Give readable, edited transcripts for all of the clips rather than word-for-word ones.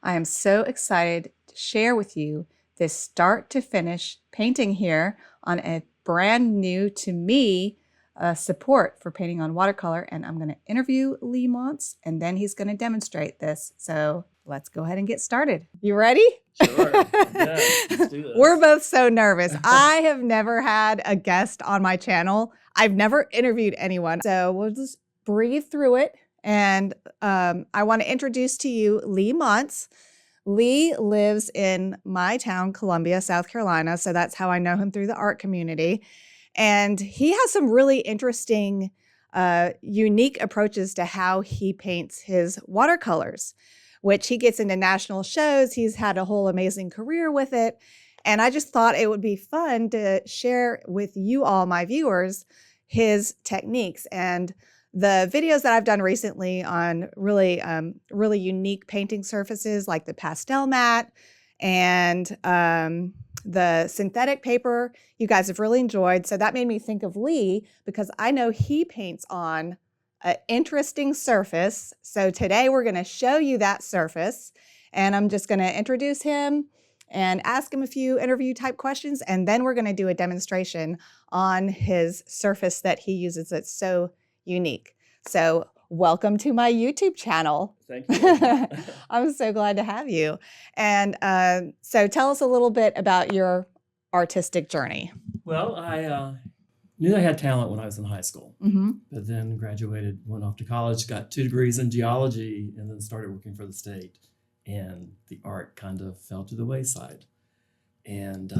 I am so excited to share with you this start to finish painting here on a brand new to me support for painting on watercolor. And I'm going to interview Lee Montz and then he's going to demonstrate this. So let's go ahead and get started. You ready? Sure. Yes, let's do this. We're both so nervous. I have never had a guest on my channel. I've never interviewed anyone. So we'll just breathe through it. And I want to introduce to you Lee Montz. Lee lives in my town, Columbia, South Carolina. So that's how I know him, through the art community. And he has some really interesting, unique approaches to how he paints his watercolors, which he gets into national shows. He's had a whole amazing career with it. And I just thought it would be fun to share with you all, my viewers, his techniques. And the videos that I've done recently on really, really unique painting surfaces like the pastel mat and the synthetic paper, you guys have really enjoyed. So that made me think of Lee because I know he paints on an interesting surface. So today we're going to show you that surface and I'm just going to introduce him and ask him a few interview type questions. And then we're going to do a demonstration on his surface that he uses that's so unique. So welcome to my YouTube channel. Thank you. I'm so glad to have you. And so tell us a little bit about your artistic journey. Well, I knew I had talent when I was in high school, but then graduated, went off to college, got 2 degrees in geology, and then started working for the state. And the art kind of fell to the wayside. And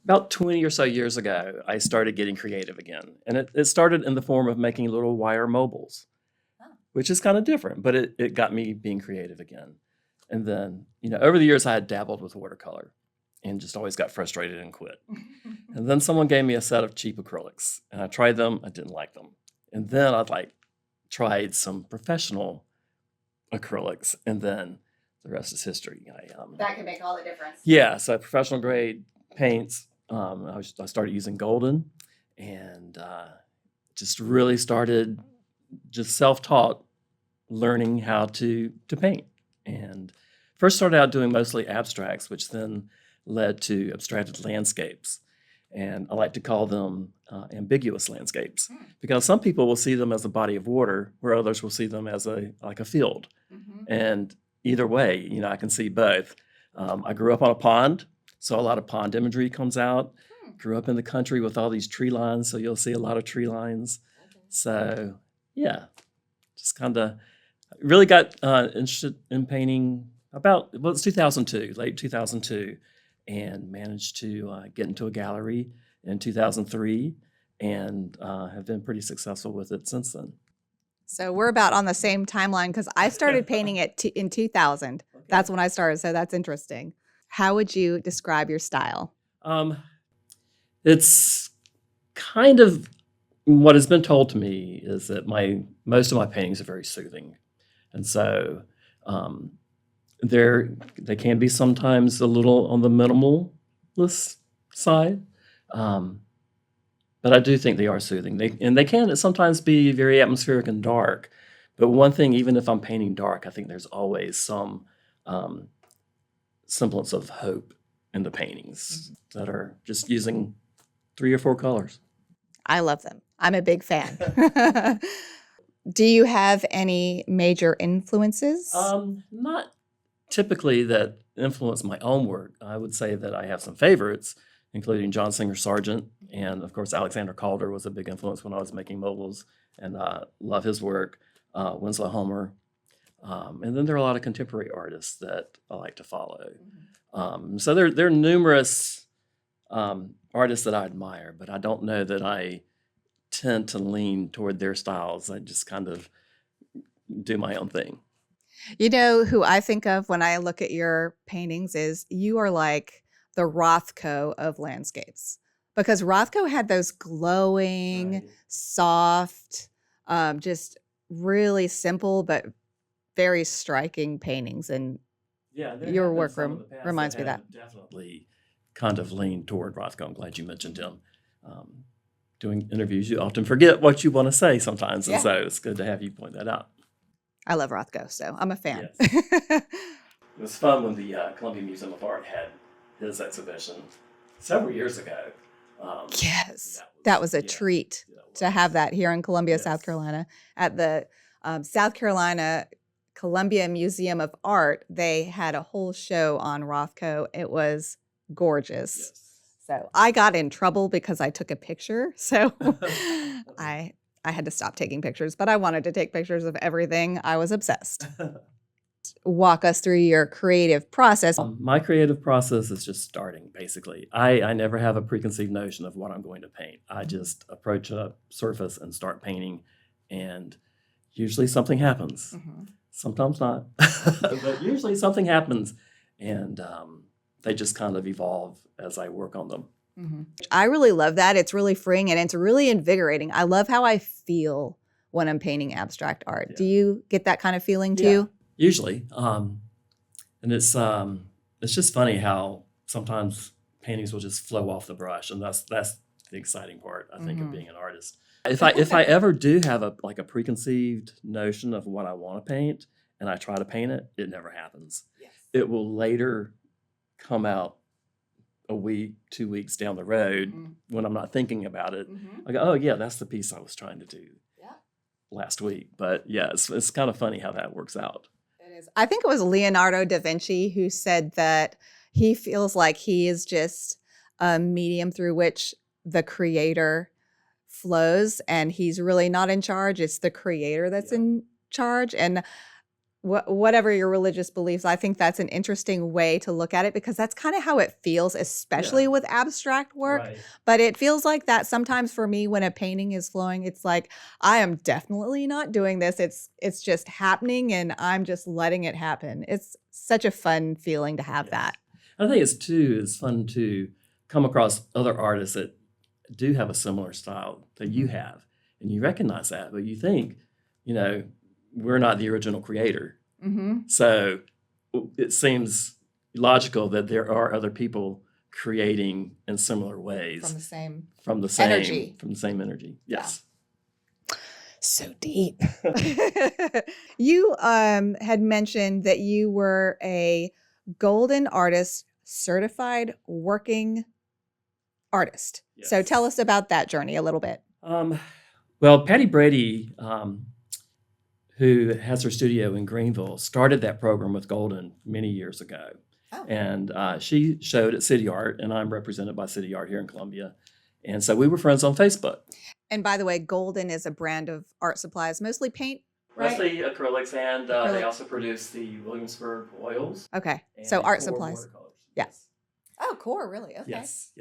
about 20 or so years ago, I started getting creative again. And it started in the form of making little wire mobiles, which is kind of different, but it got me being creative again. And then, over the years, I had dabbled with watercolor and just always got frustrated and quit. And then someone gave me a set of cheap acrylics and I tried them. I didn't like them. And then I tried some professional acrylics, and then the rest is history. That can make all the difference. Yeah, so professional grade paints. I started using golden, and just really started just self-taught, learning how to paint. And first started out doing mostly abstracts, which then led to abstracted landscapes. And I like to call them ambiguous landscapes because some people will see them as a body of water, where others will see them as a field. And either way, I can see both. I grew up on a pond, so a lot of pond imagery comes out. Grew up in the country with all these tree lines, so you'll see a lot of tree lines. So yeah, just kind of really got interested in painting it's 2002, late 2002. And managed to get into a gallery in 2003 and have been pretty successful with it since then. So we're about on the same timeline because I started painting it in 2000. Okay. That's when I started, so that's interesting. How would you describe your style? It's kind of what has been told to me is that most of my paintings are very soothing. And so they can be sometimes a little on the minimalist side, but I do think they are soothing. They can sometimes be very atmospheric and dark. But one thing, even if I'm painting dark, I think there's always some semblance of hope in the paintings that are just using 3 or 4 colors. I love them. I'm a big fan. Do you have any major influences? Not typically that influence my own work. I would say that I have some favorites, including John Singer Sargent, and of course Alexander Calder was a big influence when I was making mobiles, and I love his work. Winslow Homer, and then there are a lot of contemporary artists that I like to follow. So there are numerous artists that I admire, but I don't know that I tend to lean toward their styles. I just kind of do my own thing. You know who I think of when I look at your paintings is you are like the Rothko of landscapes, because Rothko had those glowing, soft, just really simple but very striking paintings. And your work reminds me of that. Definitely kind of lean toward Rothko. I'm glad you mentioned him. Doing interviews, you often forget what you want to say sometimes, and so it's good to have you point that out. I love Rothko, so I'm a fan. Yes. It was fun when the Columbia Museum of Art had his exhibition several years ago. Yes, that was a treat to have that here in Columbia, South Yes. Carolina. At the South Carolina Columbia Museum of Art, they had a whole show on Rothko. It was gorgeous. Yes. So I got in trouble because I took a picture. So I had to stop taking pictures, but I wanted to take pictures of everything. I was obsessed. Walk us through your creative process. My creative process is just starting, basically. I never have a preconceived notion of what I'm going to paint. I just approach a surface and start painting, and usually something happens. Mhm. Sometimes not, but usually something happens, and they just kind of evolve as I work on them. Mhm. I really love that. It's really freeing and it's really invigorating. I love how I feel when I'm painting abstract art. Yeah. Do you get that kind of feeling Yeah. too? Usually, and it's just funny how sometimes paintings will just flow off the brush, and that's the exciting part, I think, of being an artist. If I ever do have a preconceived notion of what I want to paint, and I try to paint it, it never happens. Yes. It will later come out a week, 2 weeks down the road when I'm not thinking about it. I go, oh yeah, that's the piece I was trying to do last week. But yeah, it's kind of funny how that works out. It is. I think it was Leonardo da Vinci who said that he feels like he is just a medium through which the creator flows, and he's really not in charge. It's the creator that's in charge. And whatever your religious beliefs, I think that's an interesting way to look at it, because that's kind of how it feels, especially with abstract work. Right. But it feels like that sometimes for me when a painting is flowing. It's like, I am definitely not doing this. It's just happening and I'm just letting it happen. It's such a fun feeling to have that. I think it's fun to come across other artists that do have a similar style that you have, and you recognize that, but you think, we're not the original creator. So it seems logical that there are other people creating in similar ways. From the same energy. Yes. Yeah. So deep. You had mentioned that you were a Golden Artist certified working artist. Yes. So tell us about that journey a little bit. Well, Patty Brady, who has her studio in Greenville, started that program with Golden many years ago. Oh. And she showed at City Art, and I'm represented by City Art here in Columbia. And so we were friends on Facebook. And by the way, Golden is a brand of art supplies, mostly paint, right? Mostly acrylics, and they also produce the Williamsburg oils. Okay, so art Core supplies. Watercolors. Yeah. Oh, core, really? Okay. Yes.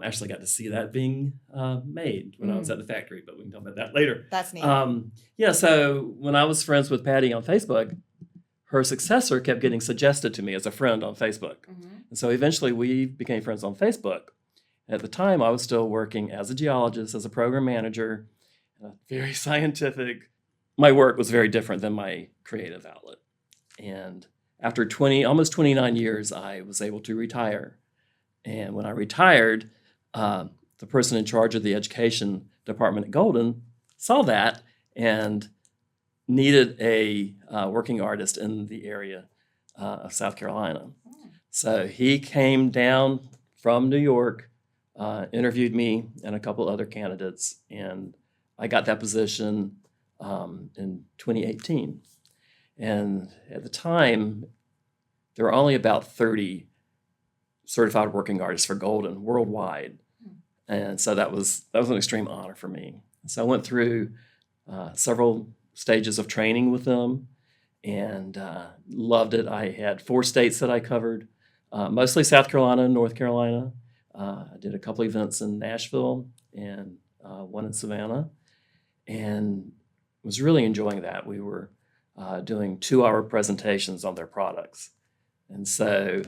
Actually got to see that being made when I was at the factory, but we can talk about that later. That's neat. So when I was friends with Patty on Facebook, her successor kept getting suggested to me as a friend on Facebook. And so eventually we became friends on Facebook. At the time, I was still working as a geologist, as a program manager, very scientific. My work was very different than my creative outlet. And after almost 29 years, I was able to retire. And when I retired, the person in charge of the education department at Golden saw that and needed a working artist in the area of South Carolina. So he came down from New York, interviewed me and a couple other candidates, and I got that position in 2018. And at the time, there were only about 30 certified working artists for Golden worldwide. And so that was an extreme honor for me. So I went through several stages of training with them and loved it. I had 4 states that I covered, mostly South Carolina and North Carolina. I did a couple events in Nashville and one in Savannah, and was really enjoying that. We were doing 2-hour presentations on their products. And so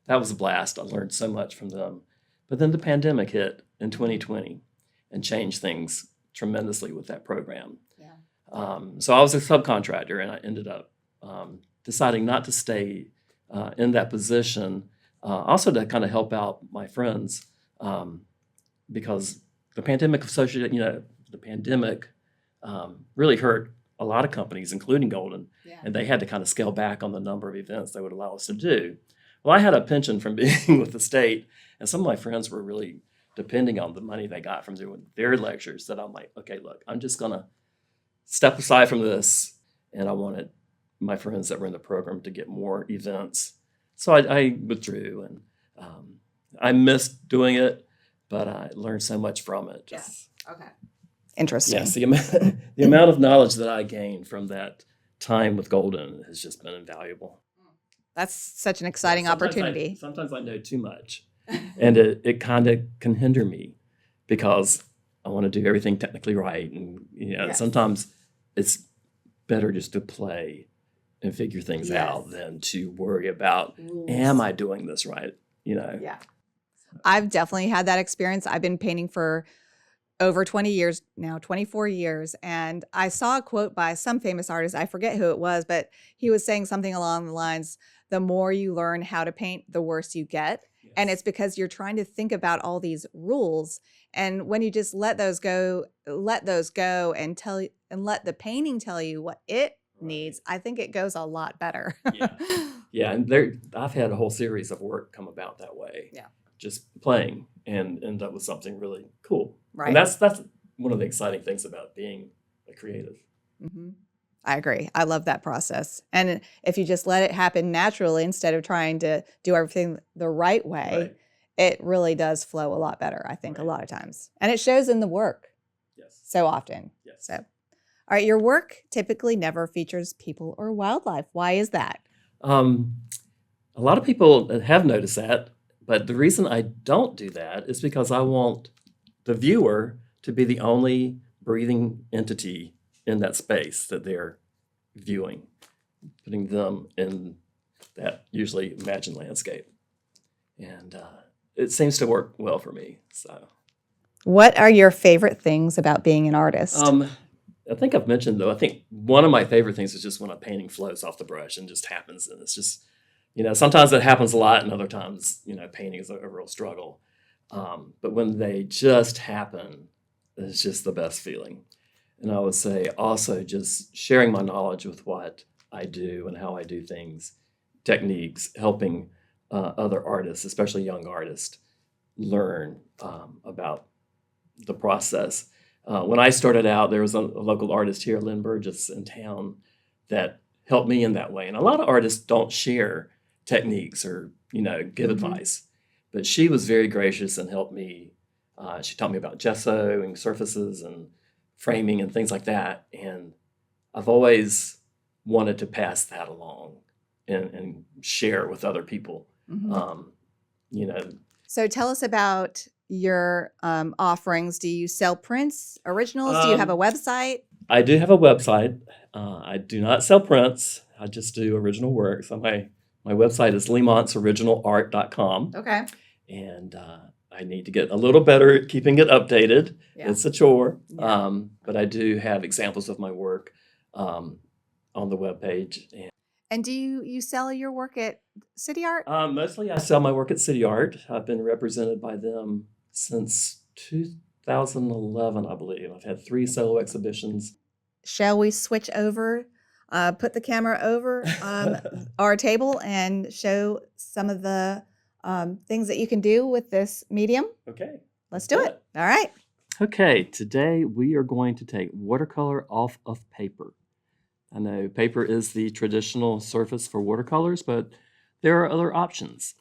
that was a blast. I learned so much from them. But then the pandemic hit in 2020 and changed things tremendously with that program. Yeah. So I was a subcontractor, and I ended up deciding not to stay in that position, also to kind of help out my friends, because the pandemic really hurt a lot of companies, including Golden, Yeah. and they had to kind of scale back on the number of events they would allow us to do. Well, I had a pension from being with the state, and some of my friends were really depending on the money they got from doing their lectures, that I'm like, okay, look, I'm just going to step aside from this, and I wanted my friends that were in the program to get more events. So I withdrew, and I missed doing it, but I learned so much from it. Yes. Okay. Interesting. Yes, the amount of knowledge that I gained from that time with Golden has just been invaluable. That's such an exciting opportunity. Sometimes I know too much, and it kind of can hinder me because I want to do everything technically right. And Yes. sometimes it's better just to play and figure things Yes. out than to worry about, Rules. am I doing this right? Yeah. I've definitely had that experience. I've been painting for over 20 years now, 24 years. And I saw a quote by some famous artist. I forget who it was, but he was saying something along the lines, the more you learn how to paint, the worse you get. Yes. And it's because you're trying to think about all these rules. And when you just let those go and let the painting tell you what it needs, I think it goes a lot better. Yeah, and I've had a whole series of work come about that way. Yeah. Just playing and end up with something really cool. Right. And that's one of the exciting things about being a creative. Mm-hmm. I agree. I love that process. And if you just let it happen naturally instead of trying to do everything the right way, Right. it really does flow a lot better, I think, Right. a lot of times. And it shows in the work Yes. so often. Yes. So, all right, your work typically never features people or wildlife. Why is that? A lot of people have noticed that, but the reason I don't do that is because I want the viewer to be the only breathing entity in that space that they're viewing, putting them in that usually imagined landscape. And it seems to work well for me. So, What are your favorite things about being an artist? I think I've mentioned, though, I think one of my favorite things is just when a painting flows off the brush and just happens. And it's just, sometimes it happens a lot, and other times, painting is a real struggle. But when they just happen, it's just the best feeling. And I would say also just sharing my knowledge with what I do and how I do things, techniques, helping other artists, especially young artists, learn about the process. When I started out, there was a local artist here, Lynn Burgess, in town that helped me in that way. And a lot of artists don't share techniques or, give advice. But she was very gracious and helped me. She taught me about gessoing surfaces and framing and things like that. And I've always wanted to pass that along and share with other people. So tell us about your offerings. Do you sell prints, originals? Do you have a website? I do have a website. I do not sell prints. I just do original work. So my website is leemontsoriginalart.com. Okay. And I need to get a little better at keeping it updated. Yeah. It's a chore. Yeah. But I do have examples of my work on the webpage. And do you sell your work at City Art? Mostly I sell my work at City Art. I've been represented by them since 2011, I believe. I've had 3 solo exhibitions. Shall we switch over, put the camera over our table and show some of the things that you can do with this medium? Okay. Let's do it. All right. Okay, today we are going to take watercolor off of paper. I know paper is the traditional surface for watercolors, but there are other options.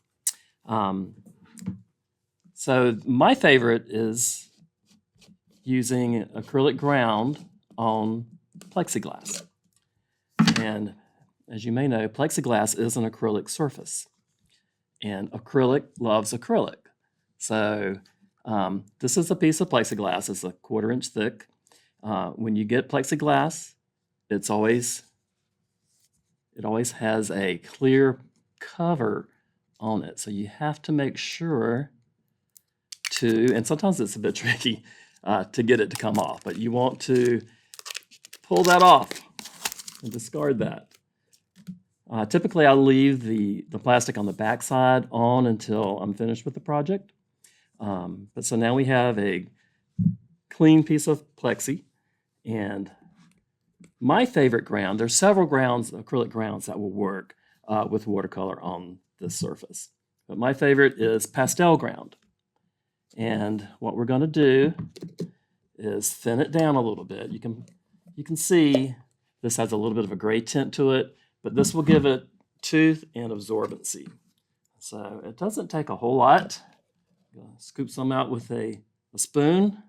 So my favorite is using acrylic ground on plexiglass. And as you may know, plexiglass is an acrylic surface. And acrylic loves acrylic. So this is a piece of plexiglass. It's a 1/4 inch thick. When you get plexiglass, it always has a clear cover on it. So you have to make sure and sometimes it's a bit tricky to get it to come off, but you want to pull that off and discard that. Typically, I'll leave the plastic on the back side on until I'm finished with the project. But so now we have a clean piece of plexi, and My favorite ground, there's several grounds, acrylic grounds that will work with watercolor on this surface. But my favorite is pastel ground. And what we're going to do is thin it down a little bit. You can see this has a little bit of a gray tint to it, but this will give it tooth and absorbency. So it doesn't take a whole lot. Scoop some out with a spoon.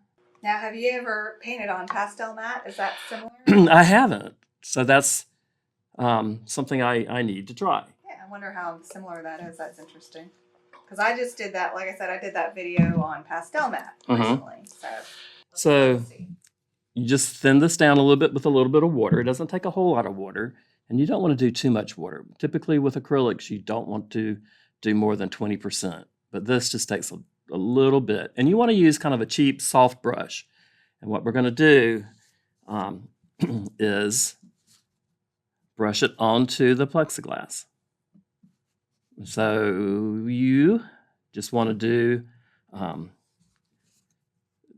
Now, have you ever painted on pastel mat? Is that similar? I haven't. So that's something I need to try. Yeah, I wonder how similar that is. That's interesting. Because I just did that, like I said, I did that video on pastel mat recently. So you just thin this down a little bit with a little bit of water. It doesn't take a whole lot of water, and you don't want to do too much water. Typically with acrylics, you don't want to do more than 20%, but this just takes a little bit. And you want to use kind of a cheap, soft brush. And what we're going to do is brush it onto the plexiglass. So you just want to do,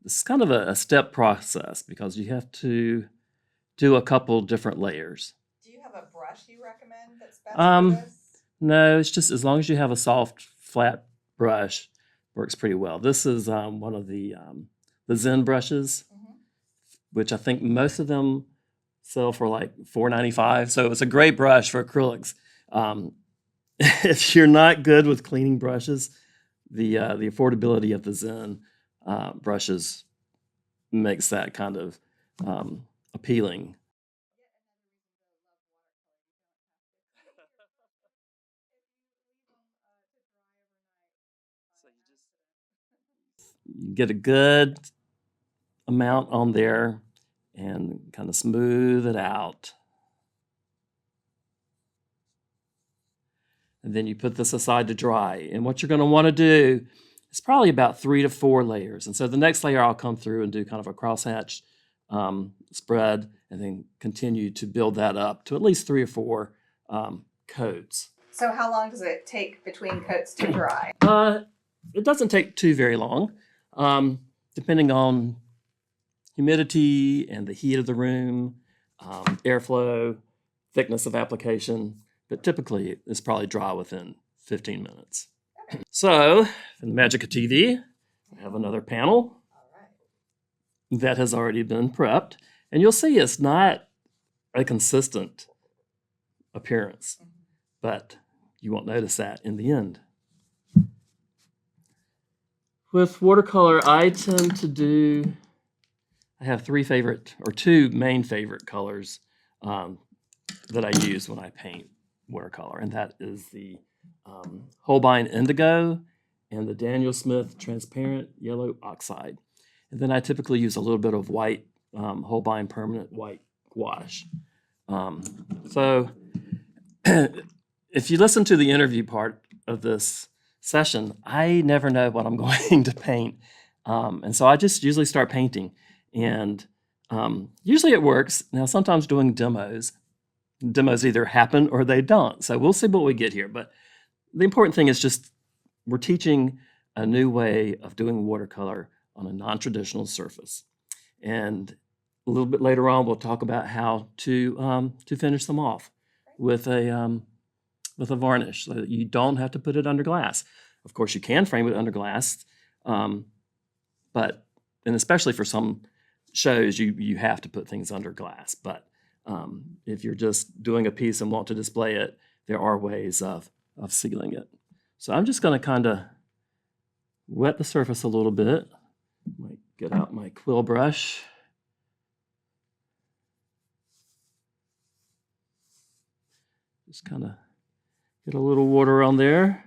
this is kind of a step process because you have to do a couple different layers. Do you have a brush you recommend that's best for this? No, it's just as long as you have a soft, flat brush, works pretty well. This is one of the Zen brushes, which I think most of them sell for like $4.95. So it's a great brush for acrylics. If you're not good with cleaning brushes, the affordability of the Zen brushes makes that kind of appealing. You get a good amount on there and kind of smooth it out. And then you put this aside to dry. And what you're going to want to do is probably about 3 to 4 layers. And so the next layer I'll come through and do kind of a crosshatch spread and then continue to build that up to at least 3 or 4 coats. So how long does it take between coats to dry? It doesn't take too very long, depending on humidity and the heat of the room, airflow, thickness of application. But typically, it's probably dry within 15 minutes. So, in the magic of TV, I have another panel that has already been prepped. And you'll see it's not a consistent appearance, but you won't notice that in the end. With watercolor, I tend to do, I have 2 main favorite colors that I use when I paint watercolor, and that is the Holbein Indigo and the Daniel Smith Transparent Yellow Oxide. And then I typically use a little bit of white Holbein Permanent White Gouache. So if you listen to the interview part of this session, I never know what I'm going to paint. And so I just usually start painting. And usually it works. Now, sometimes doing demos either happen or they don't. So we'll see what we get here. But the important thing is just we're teaching a new way of doing watercolor on a non-traditional surface. And a little bit later on, we'll talk about how to finish them off with a varnish so that you don't have to put it under glass. Of course, you can frame it under glass, but especially for some shows, you have to put things under glass. But if you're just doing a piece and want to display it, there are ways of sealing it. So I'm just going to kind of wet the surface a little bit. Might get out my quill brush. Just kind of get a little water on there.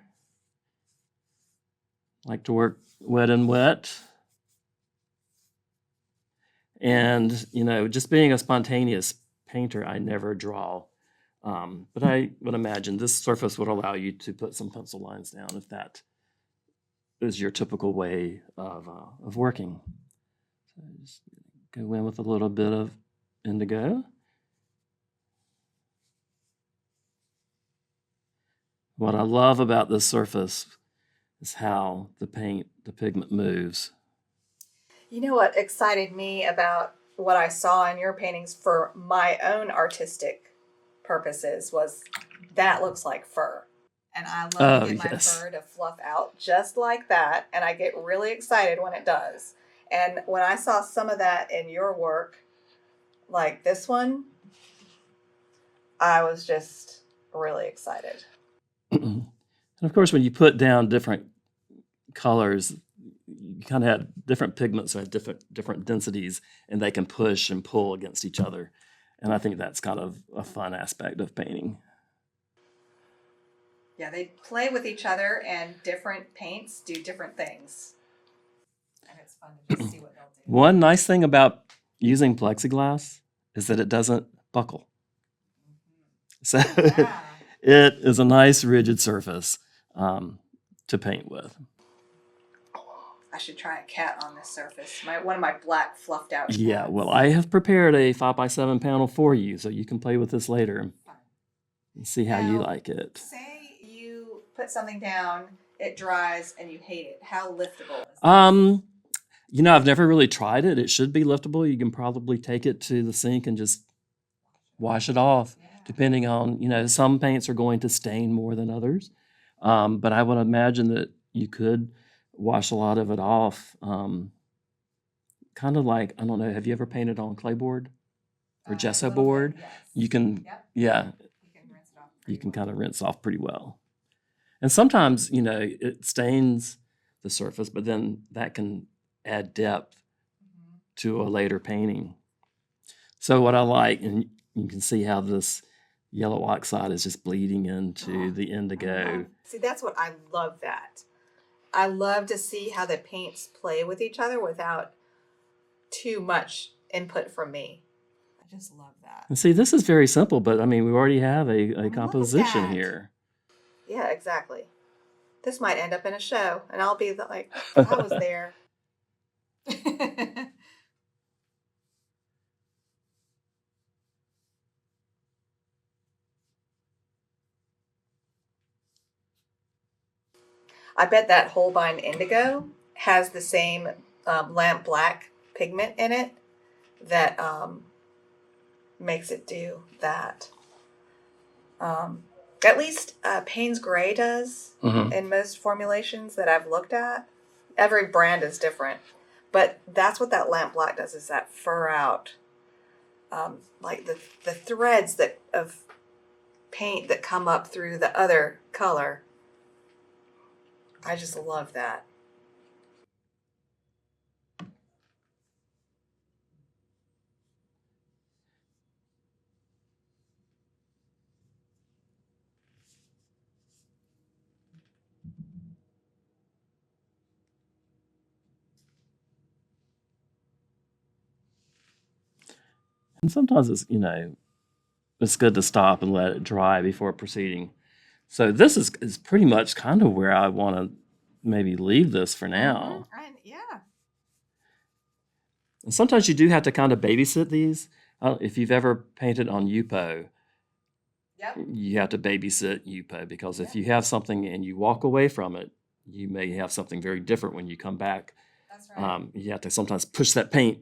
Like to work wet and wet. And, just being a spontaneous painter, I never draw. But I would imagine this surface would allow you to put some pencil lines down if that is your typical way of working. So just go in with a little bit of indigo. What I love about this surface is how the pigment moves. You know what excited me about what I saw in your paintings for my own artistic purposes was that looks like fur. And I love Oh, to get my yes. fur to fluff out just like that. And I get really excited when it does. And when I saw some of that in your work, like this one, I was just really excited. And of course, when you put down different colors, you kind of have different pigments have different densities, and they can push and pull against each other. And I think that's kind of a fun aspect of painting. Yeah, they play with each other, and different paints do different things. And it's fun to just see what they'll do. One nice thing about using plexiglass is that it doesn't buckle. So Yeah. it is a nice rigid surface to paint with. I should try a cat on this surface. One of my black fluffed out cats. Yeah, well, I have prepared a 5x7 panel for you, so you can play with this later and see how you Now, like it. say you put something down, it dries, and you hate it. How liftable is it? I've never really tried it. It should be liftable. You can probably take it to the sink and just wash it off, depending on, some paints are going to stain more than others. But I would imagine that you could wash a lot of it off. Kind of like, I don't know, have you ever painted on clapboard or gesso board? Yes. You can, Yep. yeah, You can rinse it off. you can kind of rinse off pretty well. And sometimes, it stains the surface, but then that can add depth to a later painting. So what I like, and you can see how this yellow oxide is just bleeding into the indigo. See, that's what I love that. I love to see how the paints play with each other without too much input from me. I just love that. And see, this is very simple, but I mean, we already have a look at composition that. here. Yeah, exactly. This might end up in a show, and I'll be like, I was there. I bet that Holbein indigo has the same lamp black pigment in it that makes it do that. At least Payne's Gray does in most formulations that I've looked at. Every brand is different, but that's what that lamp black does, is that fur out. Like the threads of paint that come up through the other color. I just love that. And sometimes it's good to stop and let it dry before proceeding. So this is pretty much kind of where I want to maybe leave this for now. And yeah. And sometimes you do have to kind of babysit these. If you've ever painted on Yupo, Yep. you have to babysit Yupo, because if you have something and you walk away from it, you may have something very different when you come back. That's right. You have to sometimes push that paint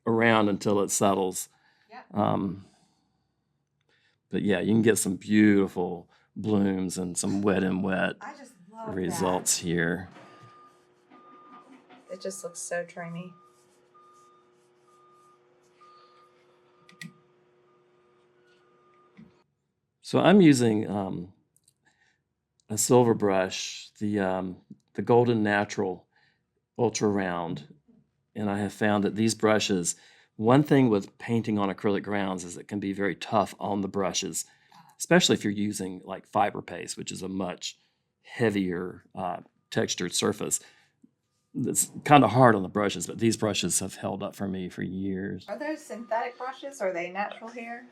around until it settles. Yep. But yeah, you can get some beautiful blooms and some wet and wet I just love results here. It just looks so dreamy. So I'm using a silver brush, the Golden Natural Ultra Round, and I have found that these brushes, one thing with painting on acrylic grounds is it can be very tough on the brushes, especially if you're using like fiber paste, which is a much heavier textured surface. It's kind of hard on the brushes, but these brushes have held up for me for years. Are those synthetic brushes? Or are they natural hair?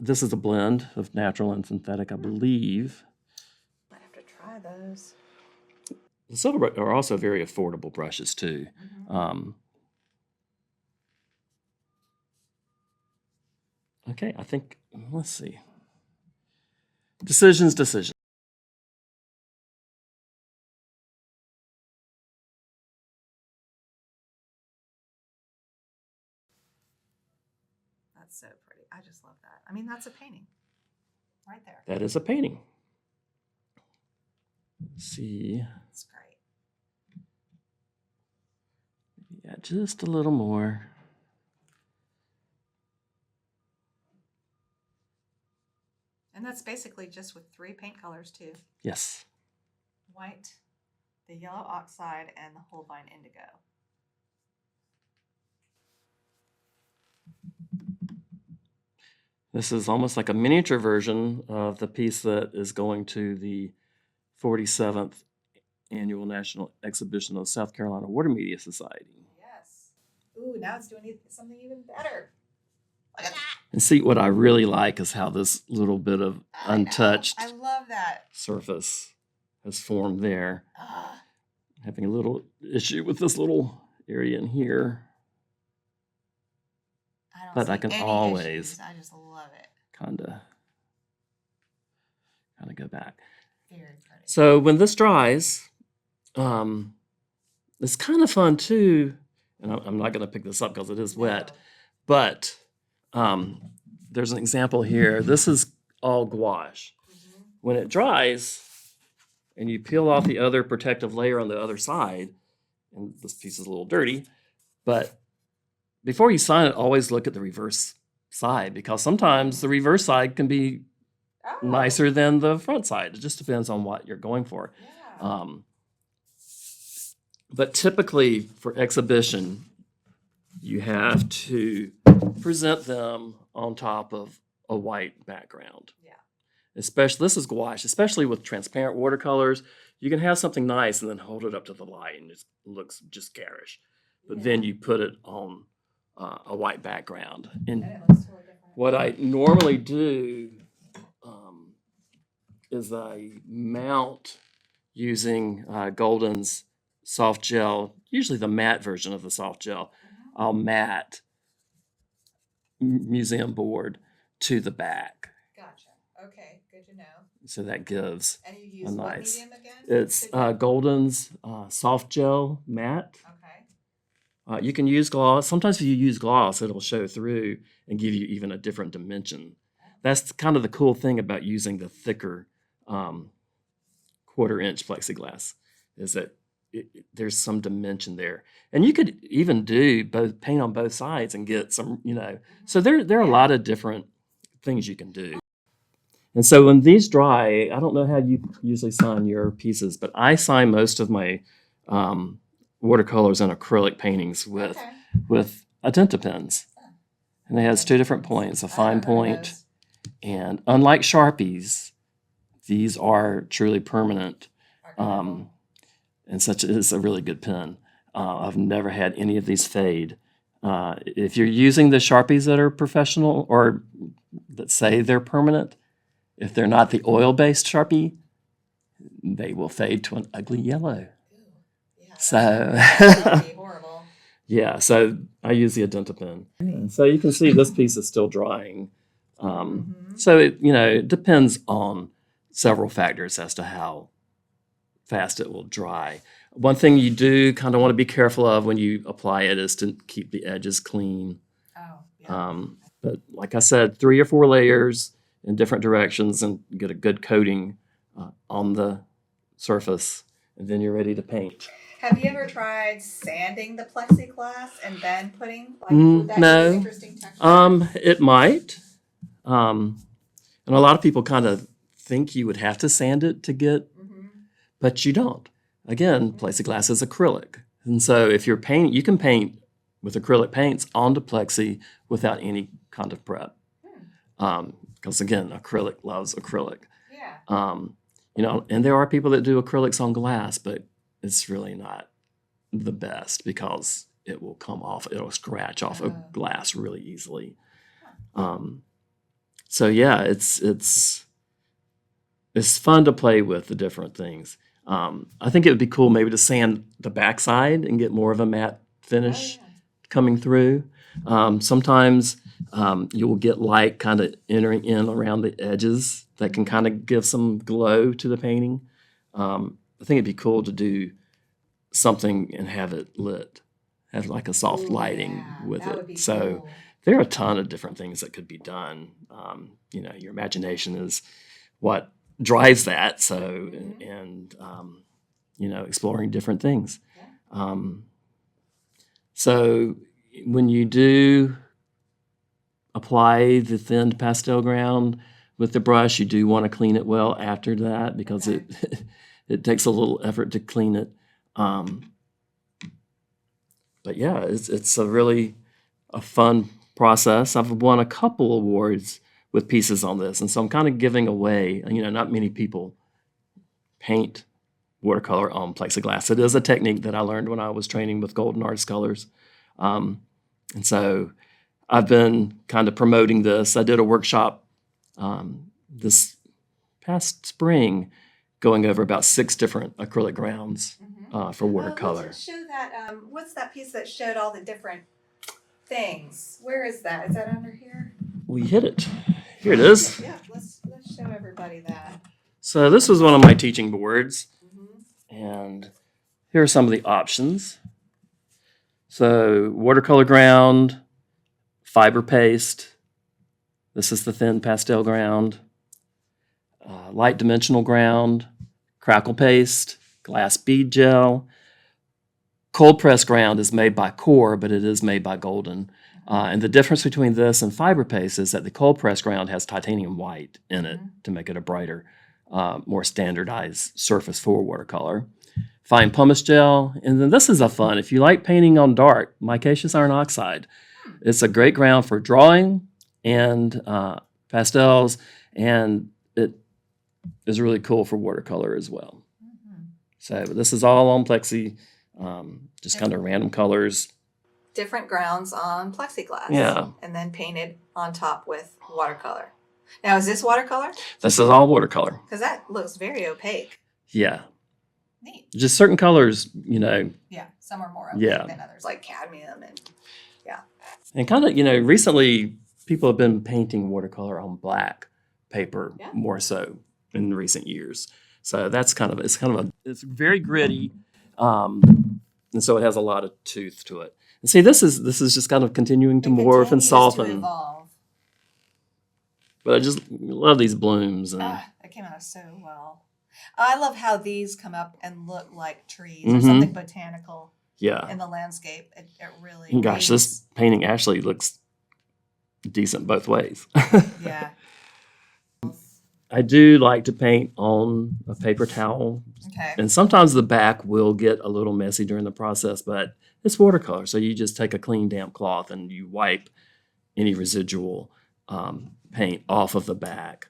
This is a blend of natural and synthetic, I believe. Might have to try those. The silver are also very affordable brushes too. Okay, I think, let's see. Decisions. so pretty. I just love that. I mean, that's a painting right there. That is a painting. Let's see. That's great. Yeah, just a little more. And that's basically just with 3 paint colors too. Yes. White, the yellow oxide, and the Holbein indigo. This is almost like a miniature version of the piece that is going to the 47th Annual National Exhibition of South Carolina Water Media Society. Yes. Ooh, now it's doing something even better. Look at that. And see, what I really like is how this little bit of untouched I love that. surface has formed there. Ah, Having a little issue with this little area in here, I don't but see I can any always issues. I just love it. kind of go back. Very pretty. So when this dries, it's kind of fun too. And I'm not going to pick this up because it is wet, but there's an example here. This is all gouache. Mhm. When it dries and you peel off the other protective layer on the other side, and this piece is a little dirty, but before you sign it, always look at the reverse side, because sometimes the reverse side can be Oh, nicer than the front side. It just depends on what you're going for. yeah. But typically for exhibition, you have to present them on top of a white background. Yeah. Especially, this is gouache, especially with transparent watercolors. You can have something nice and then hold it up to the light and it looks just garish. But then you put it on a white background. And And it looks totally different. what I normally do is I mount using Golden's soft gel, usually the matte version of the soft gel. I'll matte museum board to the back. Gotcha. Okay, good to know. So that gives And you use what nice. medium again? It's Golden's soft gel matte. Okay. You can use gloss. Sometimes if you use gloss, it'll show through and give you even a different dimension. That's kind of the cool thing about using the thicker 1/4-inch plexiglass, is that there's some dimension there. And you could even do both, paint on both sides and get some, so there are a lot of different things you can do. And so when these dry, I don't know how you usually sign your pieces, but I sign most of my watercolors and acrylic paintings with Adenta pens. And it has 2 different points, a fine point, and unlike Sharpies, these are truly permanent. And such is a really good pen. I've never had any of these fade. If you're using the Sharpies that are professional or that say they're permanent, if they're not the oil-based Sharpie, they will fade to an ugly yellow. Yeah, So, that'd be horrible. yeah, so I use the Adenta pen. And so you can see this piece is still drying. So it depends on several factors as to how fast it will dry. One thing you do kind of want to be careful of when you apply it is to keep the edges clean. Oh, yeah. But like I said, 3 or 4 layers in different directions and get a good coating on the surface, and then you're ready to paint. Have you ever tried sanding the plexiglass and then putting would that no. give an interesting texture? It might. And a lot of people kind of think you would have to sand it to get, but you don't. Again, plexiglass is acrylic. And so if you're painting, you can paint with acrylic paints onto plexi without any kind of prep. Because again, acrylic loves acrylic. Yeah. And there are people that do acrylics on glass, but it's really not the best because it will come off, it'll scratch off a glass really easily. So yeah, it's fun to play with the different things. I think it would be cool maybe to sand the backside and get more of a matte finish coming through. Sometimes you will get light kind of entering in around the edges that can kind of give some glow to the painting. I think it'd be cool to do something and have it lit, have like a soft lighting with that it. would be So cool. there are a ton of different things that could be done. Your imagination is what drives that. So, and exploring different things. So when you do apply the thinned pastel ground with the brush, you do want to clean it well after that, because it takes a little effort to clean it. But yeah, it's a fun process. I've won a couple awards with pieces on this, and so I'm kind of giving away. Not many people paint watercolor on plexiglass. It is a technique that I learned when I was training with Golden Artist Colors, and so I've been kind of promoting this. I did a workshop this past spring, going over about 6 different acrylic grounds for watercolor. Let's show that. What's that piece that showed all the different things? Where is that? Is that under here? We hit it. Here it is. Yeah, let's show everybody that. So this was one of my teaching boards, and here are some of the options. So watercolor ground, fiber paste. This is the thin pastel ground. Light dimensional ground, crackle paste, glass bead gel. Cold press ground is made by Core, but it is made by Golden. And the difference between this and fiber paste is that the cold press ground has titanium white in it to make it a brighter, more standardized surface for watercolor. Fine pumice gel. And then this is a fun, if you like painting on dark, micaceous iron oxide. It's a great ground for drawing and pastels, and it is really cool for watercolor as well. So this is all on Plexi, just kind of random colors. Different grounds on plexiglass. Yeah. And then painted on top with watercolor. Now, is this watercolor? This is all watercolor. Because that looks very opaque. Yeah. Neat. Just certain colors, Yeah, some are more opaque than others, like cadmium and And kind of, recently people have been painting watercolor on black paper more so in recent years. So that's it's very gritty. And so it has a lot of tooth to it. And see, this is just kind of continuing to morph and soften. To evolve. But I just love these blooms. And That came out so well. I love how these come up and look like trees or something botanical in the landscape. It really gosh, this painting actually looks decent both ways. Yeah. I do like to paint on a paper towel. Okay. And sometimes the back will get a little messy during the process, but it's watercolor. So you just take a clean, damp cloth and you wipe any residual paint off of the back.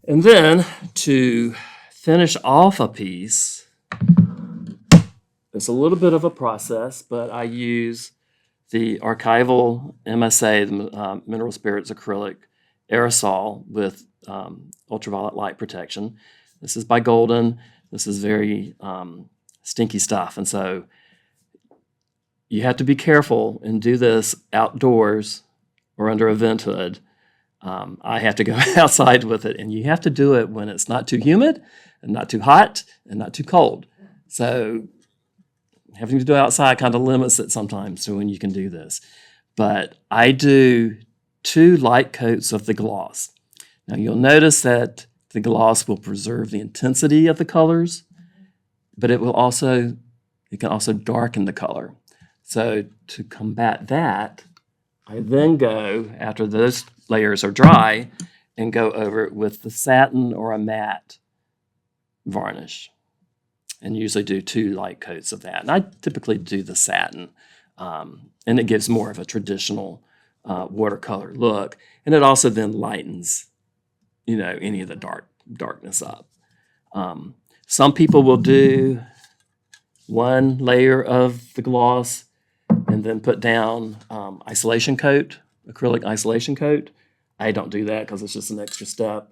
And then to finish off a piece, it's a little bit of a process, but I use the archival MSA, the Mineral Spirits Acrylic aerosol with ultraviolet light protection. This is by Golden. This is very stinky stuff. And so you have to be careful and do this outdoors or under a vent hood. I have to go outside with it, and you have to do it when it's not too humid and not too hot and not too cold. So having to do it outside kind of limits it sometimes to when you can do this. But I do 2 light coats of the gloss. Now you'll notice that the gloss will preserve the intensity of the colors, but it can also darken the color. So to combat that, I then go, after those layers are dry, and go over it with the satin or a matte varnish. And usually do 2 light coats of that. And I typically do the satin, and it gives more of a traditional watercolor look. And it also then lightens, any of the darkness up. Some people will do 1 layer of the gloss and then put down isolation coat, acrylic isolation coat. I don't do that because it's just an extra step.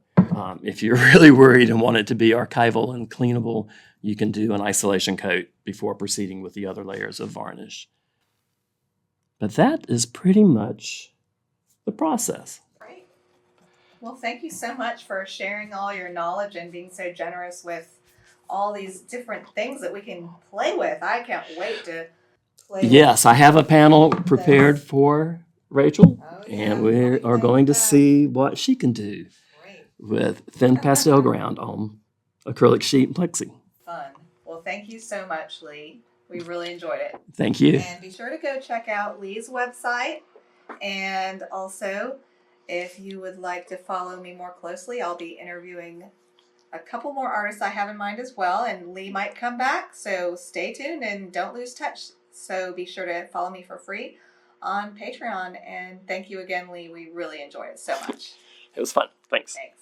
If you're really worried and want it to be archival and cleanable, you can do an isolation coat before proceeding with the other layers of varnish. But that is pretty much the process. Great. Well, thank you so much for sharing all your knowledge and being so generous with all these different things that we can play with. I can't wait to play Yes, I have a panel prepared for Rachel, Oh, and yeah. we I'll be are playing going to with that. see what she can do Great. with thin pastel ground on acrylic sheet and plexi. Fun. Well, thank you so much, Lee. We really enjoyed it. Thank you. And be sure to go check out Lee's website. And also, if you would like to follow me more closely, I'll be interviewing a couple more artists I have in mind as well. And Lee might come back. So stay tuned and don't lose touch. So be sure to follow me for free on Patreon. And thank you again, Lee. We really enjoyed it so much. It was fun. Thanks. Thanks.